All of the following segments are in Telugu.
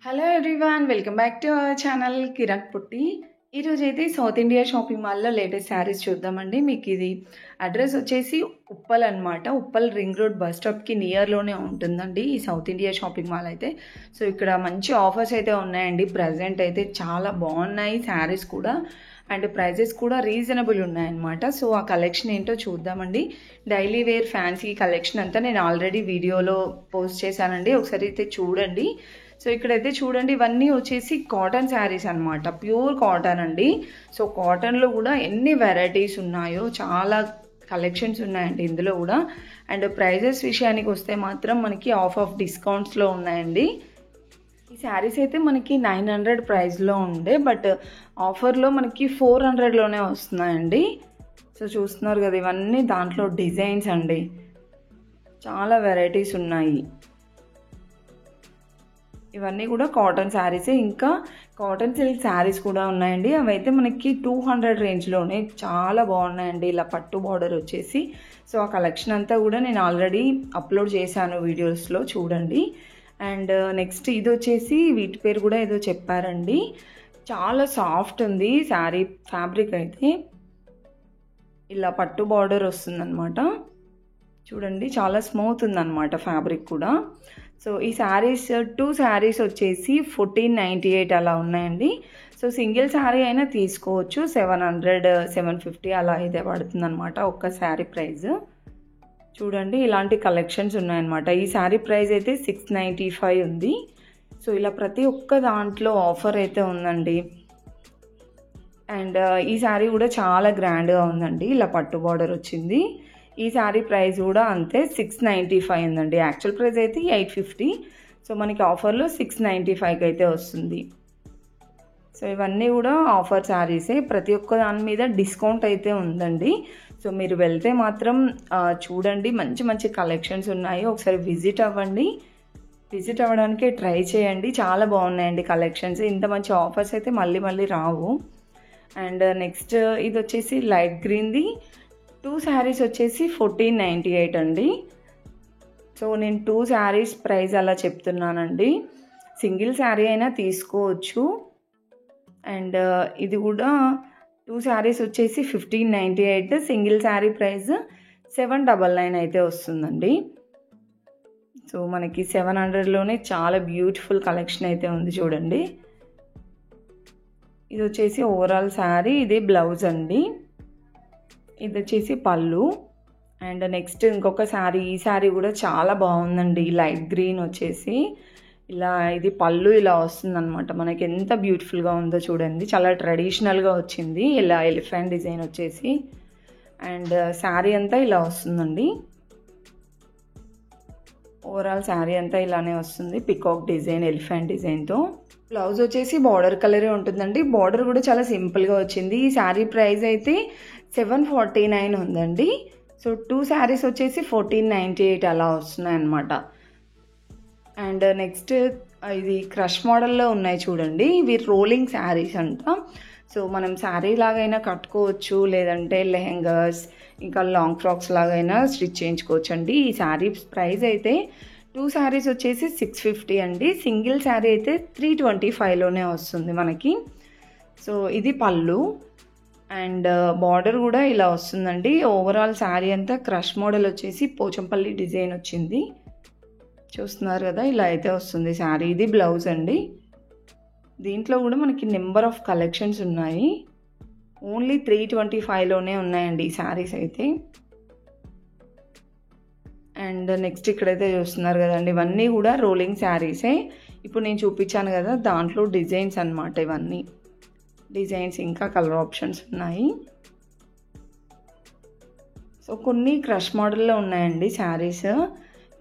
Hello everyone, welcome back to our channel Kiran పుట్టి. ఈరోజు అయితే సౌత్ ఇండియా షాపింగ్ మాల్లో లేటెస్ట్ శారీస్ చూద్దామండి. మీకు ఇది అడ్రస్ వచ్చేసి ఉప్పల్ అనమాట. ఉప్పల్ రింగ్ రోడ్ బస్ స్టాప్కి నియర్లోనే ఉంటుందండి ఈ సౌత్ ఇండియా షాపింగ్ మాల్ అయితే. సో ఇక్కడ మంచి ఆఫర్స్ అయితే ఉన్నాయండి. ప్రజెంట్ అయితే చాలా బాగున్నాయి శారీస్ కూడా, అండ్ ప్రైజెస్ కూడా రీజనబుల్ ఉన్నాయన్నమాట. సో ఆ కలెక్షన్ ఏంటో చూద్దామండి. డైలీ వేర్ ఫ్యాన్సీ కలెక్షన్ అంతా నేను ఆల్రెడీ వీడియోలో పోస్ట్ చేశానండి, ఒకసారి అయితే చూడండి. సో ఇక్కడైతే చూడండి, ఇవన్నీ వచ్చేసి కాటన్ శారీస్ అనమాట, ప్యూర్ కాటన్ అండి. సో కాటన్లో కూడా ఎన్ని వెరైటీస్ ఉన్నాయో, చాలా కలెక్షన్స్ ఉన్నాయండి ఇందులో కూడా. అండ్ ప్రైజెస్ విషయానికి వస్తే మాత్రం మనకి ఆఫ్ డిస్కౌంట్స్లో ఉన్నాయండి. ఈ శారీస్ అయితే మనకి 900 ప్రైస్లో ఉండే, బట్ ఆఫర్లో మనకి 400లోనే వస్తున్నాయండి. సో చూస్తున్నారు కదా, ఇవన్నీ దాంట్లో డిజైన్స్ అండి, చాలా వెరైటీస్ ఉన్నాయి. ఇవన్నీ కూడా కాటన్ శారీసే. ఇంకా కాటన్ సిల్క్ శారీస్ కూడా ఉన్నాయండి. అవైతే మనకి 200 రేంజ్లోనే చాలా బాగున్నాయండి, ఇలా పట్టు బార్డర్ వచ్చేసి. సో ఆ కలెక్షన్ అంతా కూడా నేను ఆల్రెడీ అప్లోడ్ చేశాను వీడియోస్లో, చూడండి. అండ్ నెక్స్ట్ ఇది వచ్చేసి, వీటి పేరు కూడా ఏదో చెప్పారండి, చాలా సాఫ్ట్ ఉంది శారీ ఫ్యాబ్రిక్ అయితే. ఇలా పట్టు బార్డర్ వస్తుందన్నమాట, చూడండి, చాలా స్మూత్ ఉందన్నమాట ఫ్యాబ్రిక్ కూడా. సో ఈ శారీస్ 2 శారీస్ వచ్చేసి 1498 అలా ఉన్నాయండి. సో సింగిల్ శారీ అయినా తీసుకోవచ్చు, 700 750 అలా అయితే పడుతుంది అనమాట ఒక్క శారీ ప్రైస్. చూడండి, ఇలాంటి కలెక్షన్స్ ఉన్నాయన్నమాట. ఈ శారీ ప్రైస్ అయితే 695 ఉంది. సో ఇలా ప్రతి ఒక్క దాంట్లో ఆఫర్ అయితే ఉందండి. అండ్ ఈ శారీ కూడా చాలా గ్రాండ్గా ఉందండి, ఇలా పట్టు బార్డర్ వచ్చింది. ఈ శారీ ప్రైస్ కూడా అంతే, 695 ఉందండి. యాక్చువల్ ప్రైస్ అయితే 850. సో మనకి ఆఫర్లో 695కి అయితే వస్తుంది. సో ఇవన్నీ కూడా ఆఫర్ శారీసే, ప్రతి ఒక్క దాని మీద డిస్కౌంట్ అయితే ఉందండి. సో మీరు వెళ్తే మాత్రం చూడండి, మంచి మంచి కలెక్షన్స్ ఉన్నాయి, ఒకసారి విజిట్ అవ్వండి. విజిట్ అవ్వడానికే ట్రై చేయండి, చాలా బాగున్నాయండి కలెక్షన్స్. ఇంత మంచి ఆఫర్స్ అయితే మళ్ళీ మళ్ళీ రావు. అండ్ నెక్స్ట్ ఇది వచ్చేసి లైట్ గ్రీన్ది 2 శారీస్ వచ్చేసి 1498 అండి. సో నేను 2 శారీస్ ప్రైస్ అలా చెప్తున్నానండి, సింగిల్ శారీ అయినా తీసుకోవచ్చు. అండ్ ఇది కూడా 2 శారీస్ వచ్చేసి 1598, సింగిల్ శారీ ప్రైస్ 799 అయితే వస్తుందండి. సో మనకి 700లోనే చాలా బ్యూటిఫుల్ కలెక్షన్ అయితే ఉంది, చూడండి. ఇది వచ్చేసి ఓవరాల్ శారీ, ఇదే బ్లౌజ్ అండి. ఇది వచ్చేసి పళ్ళు. అండ్ నెక్స్ట్ ఇంకొక శారీ, ఈ శారీ కూడా చాలా బాగుందండి, లైట్ గ్రీన్ వచ్చేసి ఇలా, ఇది పళ్ళు ఇలా వస్తుందన్నమాట. మనకి ఎంత బ్యూటిఫుల్గా ఉందో చూడండి, చాలా ట్రెడిషనల్గా వచ్చింది, ఇలా ఎలిఫెంట్ డిజైన్ వచ్చేసి. అండ్ శారీ అంతా ఇలా వస్తుందండి, ఓవరాల్ శారీ అంతా ఇలానే వస్తుంది, పికాక్ డిజైన్, ఎలిఫెంట్ డిజైన్తో. బ్లౌజ్ వచ్చేసి బార్డర్ కలరే ఉంటుందండి, బార్డర్ కూడా చాలా సింపుల్గా వచ్చింది. ఈ శారీ ప్రైస్ అయితే 749 ఉందండి. సో 2 శారీస్ వచ్చేసి 1498 అలా వస్తున్నాయి అన్నమాట. అండ్ నెక్స్ట్ ఇది క్రష్ మోడల్లో ఉన్నాయి చూడండి, ఇవి రోలింగ్ శారీస్ అంట. సో మనం శారీ లాగైనా కట్టుకోవచ్చు, లేదంటే లెహెంగాస్ ఇంకా లాంగ్ ఫ్రాక్స్ లాగైనా స్టిచ్ చేయించుకోవచ్చు అండి. ఈ శారీ ప్రైస్ అయితే 2 శారీస్ వచ్చేసి 650 అండి, సింగిల్ శారీ అయితే 325లోనే వస్తుంది మనకి. సో ఇది పళ్ళు. అండ్ బార్డర్ కూడా ఇలా వస్తుందండి. ఓవరాల్ శారీ అంతా క్రష్ మోడల్ వచ్చేసి పోచంపల్లి డిజైన్ వచ్చింది, చూస్తున్నారు కదా, ఇలా అయితే వస్తుంది శారీ. ఇది బ్లౌజ్ అండి. దీంట్లో కూడా మనకి నెంబర్ ఆఫ్ కలెక్షన్స్ ఉన్నాయి, ఓన్లీ 325లోనే ఉన్నాయండి ఈ శారీస్ అయితే. అండ్ నెక్స్ట్ ఇక్కడైతే చూస్తున్నారు కదండి, ఇవన్నీ కూడా రోలింగ్ శారీసే. ఇప్పుడు నేను చూపించాను కదా, దాంట్లో డిజైన్స్ అన్నమాట, ఇవన్నీ డిజైన్స్ ఇంకా కలర్ ఆప్షన్స్ ఉన్నాయి. సో కొన్ని క్రష్ మోడల్లో ఉన్నాయండి శారీస్,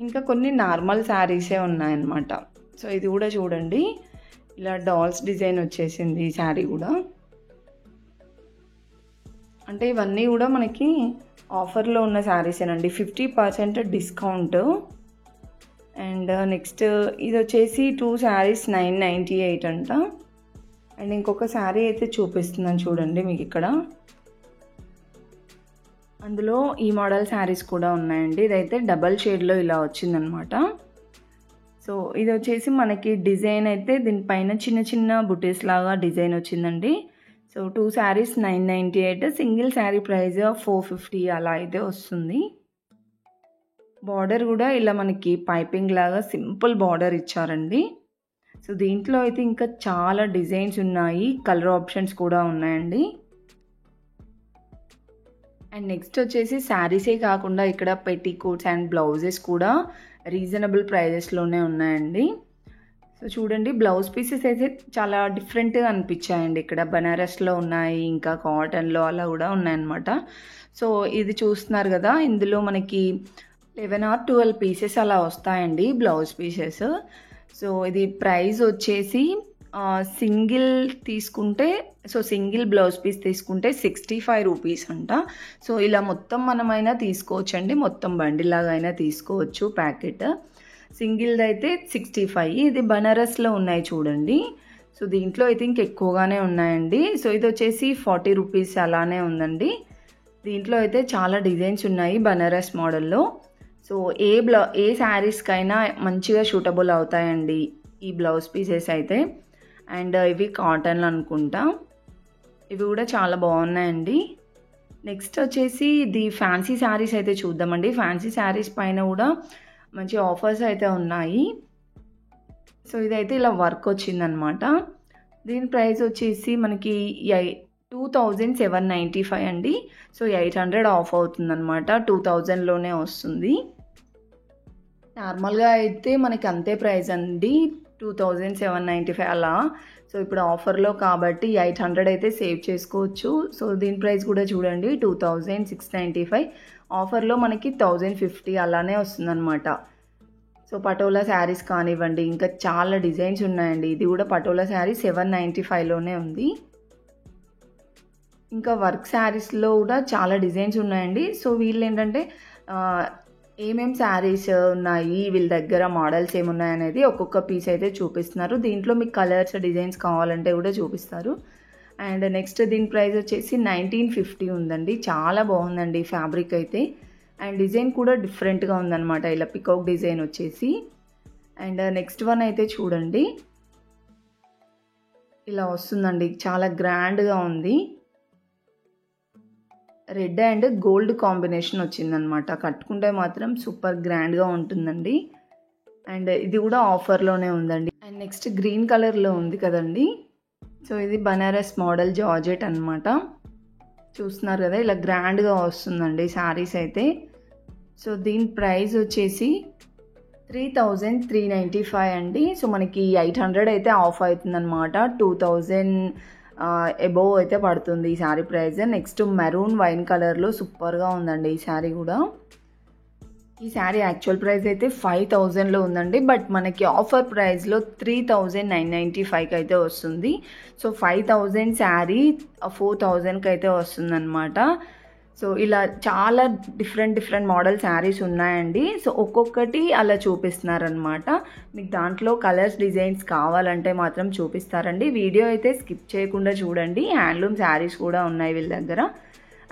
ఇంకా కొన్ని నార్మల్ శారీసే ఉన్నాయన్నమాట. సో ఇది కూడా చూడండి, ఇలా డాల్స్ డిజైన్ వచ్చేసింది ఈ శారీ కూడా. అంటే ఇవన్నీ కూడా మనకి ఆఫర్లో ఉన్న శారీసేనండి, 50% డిస్కౌంట్. అండ్ నెక్స్ట్ ఇది వచ్చేసి 2 శారీస్ 998 అంట. అండ్ ఇంకొక శారీ అయితే చూపిస్తున్నాను చూడండి మీకు ఇక్కడ, అందులో ఈ మోడల్ శారీస్ కూడా ఉన్నాయండి. ఇదైతే డబల్ షేడ్లో ఇలా వచ్చిందనమాట. సో సో ఇది వచ్చేసి మనకి డిజైన్ అయితే దీనిపైన చిన్న చిన్న బుటీస్ లాగా డిజైన్ వచ్చిందండి. So 2 saris 998, single sari price 450 అలా అయితే వస్తుంది. బార్డర్ కూడా ఇలా మనకి పైపింగ్ లాగా సింపుల్ బార్డర్ ఇచ్చారండి. సో దీంట్లో అయితే ఇంకా చాలా డిజైన్స్ ఉన్నాయి, కలర్ ఆప్షన్స్ కూడా ఉన్నాయండి. అండ్ నెక్స్ట్ వచ్చేసి శారీసే కాకుండా ఇక్కడ పెట్టికోట్స్ అండ్ బ్లౌజెస్ కూడా రీజనబుల్ ప్రైజెస్లోనే ఉన్నాయండి. సో చూడండి, బ్లౌజ్ పీసెస్ అయితే చాలా డిఫరెంట్గా అనిపించాయండి. ఇక్కడ బనారస్లో ఉన్నాయి, ఇంకా కాటన్లో అలా కూడా ఉన్నాయన్నమాట. సో ఇది చూస్తున్నారు కదా, ఇందులో మనకి 11 or 12 పీసెస్ అలా వస్తాయండి బ్లౌజ్ పీసెస్. సో ఇది ప్రైస్ వచ్చేసి సింగిల్ తీసుకుంటే, సో సింగిల్ బ్లౌజ్ పీస్ తీసుకుంటే 65 రూపీస్ అంట. సో ఇలా మొత్తం మనమైనా తీసుకోవచ్చండి, మొత్తం బండిలాగా అయినా తీసుకోవచ్చు ప్యాకెట్. సింగిల్ది అయితే 65. ఇది బనారస్లో ఉన్నాయి చూడండి. సో దీంట్లో అయితే ఇంకెక్కువగానే ఉన్నాయండి. సో ఇది వచ్చేసి 40 రూపీస్ అలానే ఉందండి. దీంట్లో అయితే చాలా డిజైన్స్ ఉన్నాయి బనారస్ మోడల్లో. సో ఏ శారీస్కైనా మంచిగా సూటబుల్ అవుతాయండి ఈ బ్లౌజ్ పీసెస్ అయితే. అండ్ ఇవి కాటన్లు అనుకుంటా, ఇవి కూడా చాలా బాగున్నాయండి. నెక్స్ట్ వచ్చేసి ఇది ఫ్యాన్సీ శారీస్ అయితే చూద్దామండి. ఫ్యాన్సీ శారీస్ పైన కూడా మంచి ఆఫర్స్ అయితే ఉన్నాయి. సో ఇదైతే ఇలా వర్క్ వచ్చిందనమాట. దీని ప్రైస్ వచ్చేసి మనకి 2795 అండి. సో 800 ఆఫ్ అవుతుందన్నమాట, 2000లోనే వస్తుంది. నార్మల్గా అయితే మనకి అంతే ప్రైస్ అండి, 2795 అలా. సో ఇప్పుడు ఆఫర్లో కాబట్టి 800 అయితే సేవ్ చేసుకోవచ్చు. సో దీని ప్రైస్ కూడా చూడండి, 2695. ఆఫర్లో మనకి 1050 అలానే వస్తుందన్నమాట. సో పటోలా శారీస్ కానివ్వండి, ఇంకా చాలా డిజైన్స్ ఉన్నాయండి. ఇది కూడా పటోలా శారీ 795లోనే ఉంది. ఇంకా వర్క్ శారీస్లో కూడా చాలా డిజైన్స్ ఉన్నాయండి. సో వీళ్ళు ఏంటంటే ఏమేమి శారీస్ ఉన్నాయి, వీళ్ళ దగ్గర మోడల్స్ ఏమున్నాయి అనేది ఒక్కొక్క పీస్ అయితే చూపిస్తున్నారు. దీంట్లో మీకు కలర్స్ డిజైన్స్ కావాలంటే కూడా చూపిస్తారు. అండ్ నెక్స్ట్ దీని ప్రైస్ వచ్చేసి 1950 ఉందండి. చాలా బాగుందండి ఫ్యాబ్రిక్ అయితే. అండ్ డిజైన్ కూడా డిఫరెంట్గా ఉందన్నమాట, ఇలా పికాక్ డిజైన్ వచ్చేసి. అండ్ నెక్స్ట్ వన్ అయితే చూడండి, ఇలా వస్తుందండి, చాలా గ్రాండ్గా ఉంది. రెడ్ అండ్ గోల్డ్ కాంబినేషన్ వచ్చిందనమాట. కట్టుకుంటే మాత్రం సూపర్ గ్రాండ్గా ఉంటుందండి. అండ్ ఇది కూడా ఆఫర్లోనే ఉందండి. అండ్ నెక్స్ట్ గ్రీన్ కలర్లో ఉంది కదండి. సో ఇది బనారస్ మోడల్ జార్జెట్ అనమాట. చూస్తున్నారు కదా, ఇలా గ్రాండ్గా వస్తుందండి శారీస్ అయితే. సో దీని ప్రైస్ వచ్చేసి 3395 అండి. సో మనకి 800 అయితే ఆఫ్ అవుతుందన్నమాట, 2000 అబోవ్ అయితే పడుతుంది ఈ sari price. Next maroon wine కలర్లో సూపర్గా ఉందండి ఈ శారీ కూడా. ఈ శారీ యాక్చువల్ ప్రైస్ అయితే 5000లో ఉందండి, బట్ మనకి ఆఫర్ ప్రైస్లో 3995కి అయితే వస్తుంది. సో 5000 శారీ 4000కి అయితే వస్తుందన్నమాట. సో ఇలా చాలా డిఫరెంట్ మోడల్ శారీస్ ఉన్నాయండి. సో ఒక్కొక్కటి అలా చూపిస్తున్నారనమాట. మీకు దాంట్లో కలర్స్ డిజైన్స్ కావాలంటే మాత్రం చూపిస్తారండి. వీడియో అయితే స్కిప్ చేయకుండా చూడండి. హ్యాండ్లూమ్ శారీస్ కూడా ఉన్నాయి వీళ్ళ దగ్గర.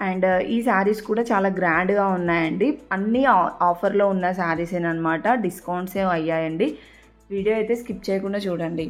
అండ్ ఈ శారీస్ కూడా చాలా గ్రాండ్గా ఉన్నాయండి. అన్నీ ఆఫర్లో ఉన్న శారీసేనమాట, డిస్కౌంట్సే అయ్యాయండి. వీడియో అయితే స్కిప్ చేయకుండా చూడండి.